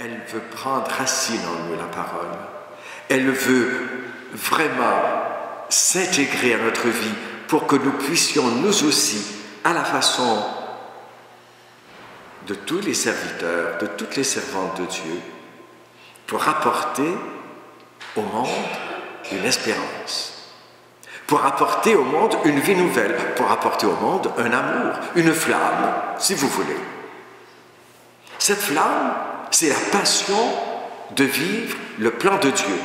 elle veut prendre racine en nous, la parole. Elle veut vraiment s'intégrer à notre vie pour que nous puissions, nous aussi, à la façon de tous les serviteurs, de toutes les servantes de Dieu, pour apporter au monde une espérance, pour apporter au monde une vie nouvelle, pour apporter au monde un amour, une flamme, si vous voulez. Cette flamme, c'est la passion de vivre le plan de Dieu.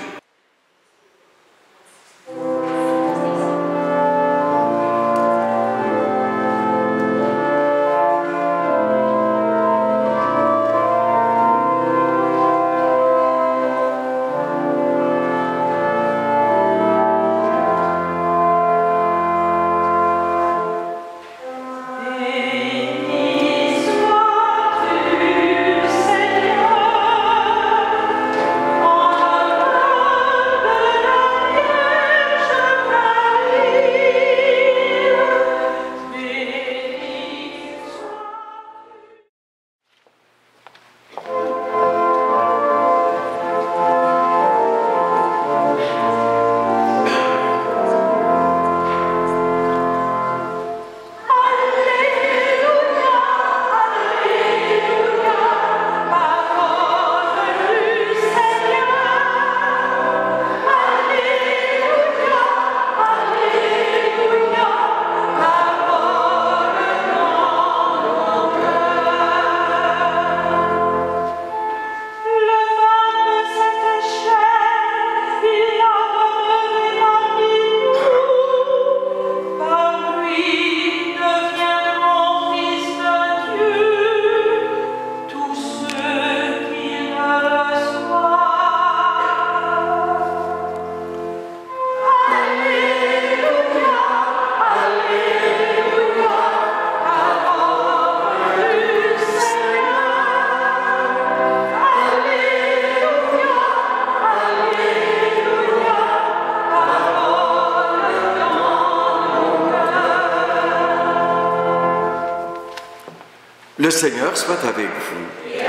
Le Seigneur soit avec vous.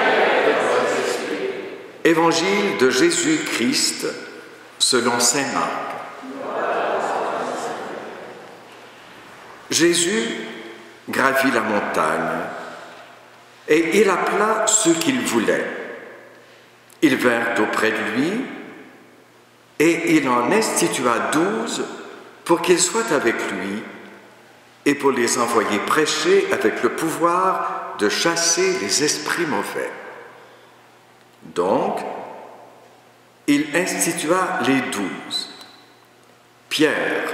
Évangile de Jésus-Christ selon saint Marc. Jésus gravit la montagne et il appela ceux qu'il voulait. Ils vinrent auprès de lui et il en institua 12 pour qu'ils soient avec lui et pour les envoyer prêcher avec le pouvoir de chasser les esprits mauvais. Donc, il institua les 12. Pierre,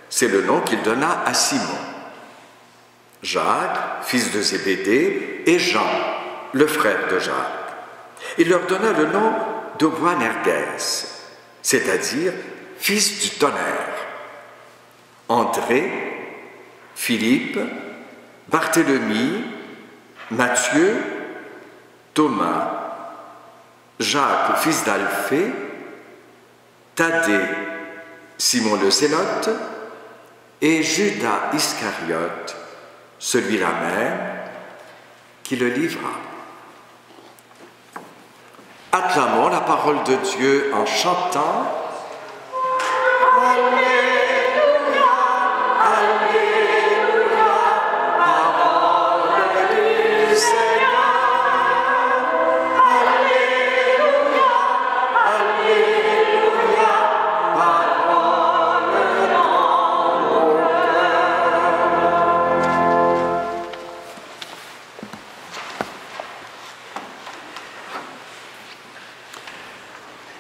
c'est le nom qu'il donna à Simon. Jacques, fils de Zébédée, et Jean, le frère de Jacques. Il leur donna le nom de Boanerges, c'est-à-dire fils du tonnerre. André, Philippe, Barthélemy, Matthieu, Thomas, Jacques, fils d'Alphée, Thaddée, Simon le Zélote, et Judas Iscariote, celui-là même qui le livra. Acclamons la parole de Dieu en chantant.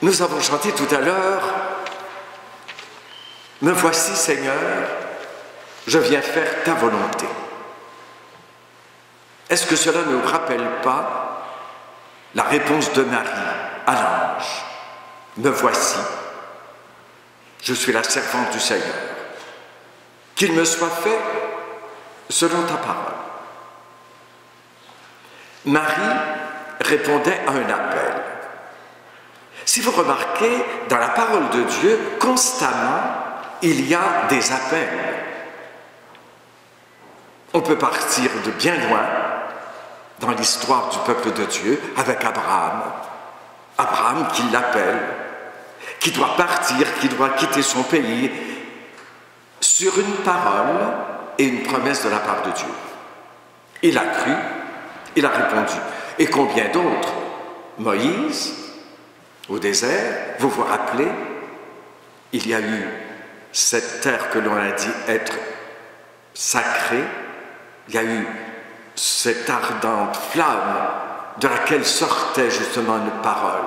Nous avons chanté tout à l'heure « Me voici, Seigneur, je viens faire ta volonté ». Est-ce que cela ne nous rappelle pas la réponse de Marie à l'ange ? « Me voici, je suis la servante du Seigneur. Qu'il me soit fait selon ta parole. » Marie répondait à un appel. Si vous remarquez, dans la parole de Dieu, constamment, il y a des appels. On peut partir de bien loin dans l'histoire du peuple de Dieu avec Abraham. Abraham qui l'appelle, qui doit partir, qui doit quitter son pays sur une parole et une promesse de la part de Dieu. Il a cru, il a répondu. Et combien d'autres? Moïse, au désert, vous vous rappelez, il y a eu cette terre que l'on a dit être sacrée, il y a eu cette ardente flamme de laquelle sortait justement une parole,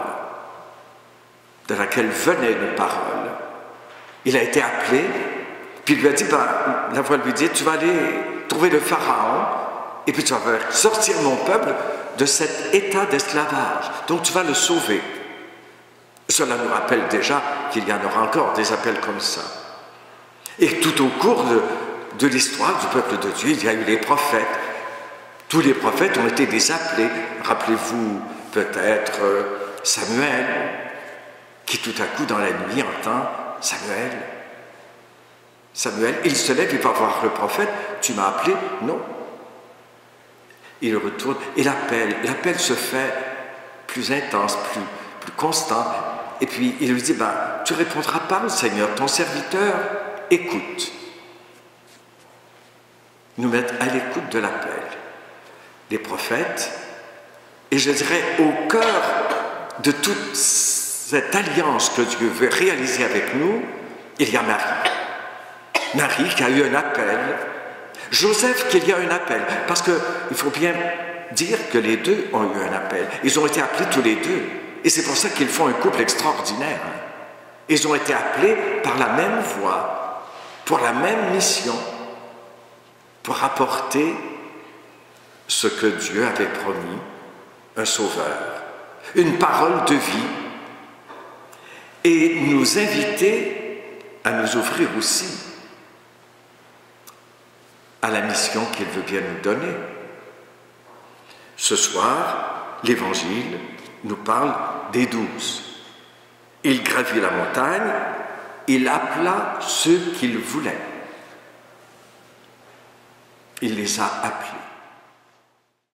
de laquelle venait une parole. Il a été appelé, puis il lui a dit, la voix lui dit, tu vas aller trouver le Pharaon, et puis tu vas faire sortir mon peuple de cet état d'esclavage. Donc tu vas le sauver. Cela nous rappelle déjà qu'il y en aura encore des appels comme ça. Et tout au cours de l'histoire du peuple de Dieu, il y a eu les prophètes. Tous les prophètes ont été des appelés. Rappelez-vous peut-être Samuel, qui tout à coup dans la nuit entend Samuel. Samuel, il se lève, il va voir le prophète. Tu m'as appelé? Non. Il retourne et l'appel se fait plus intense, plus constant. Et puis il lui dit, tu répondras pas, Seigneur, ton serviteur écoute. Nous mettre à l'écoute de l'appel. Les prophètes, et je dirais au cœur de toute cette alliance que Dieu veut réaliser avec nous, il y a Marie. Marie qui a eu un appel. Joseph qu'il y a un appel, parce qu'il faut bien dire que les deux ont eu un appel. Ils ont été appelés tous les deux, et c'est pour ça qu'ils font un couple extraordinaire. Ils ont été appelés par la même voie, pour la même mission, pour apporter ce que Dieu avait promis, un sauveur, une parole de vie, et nous inviter à nous ouvrir aussi à la mission qu'il veut bien nous donner. Ce soir, l'Évangile nous parle des 12. Il gravit la montagne, il appela ceux qu'il voulait. Il les a appelés.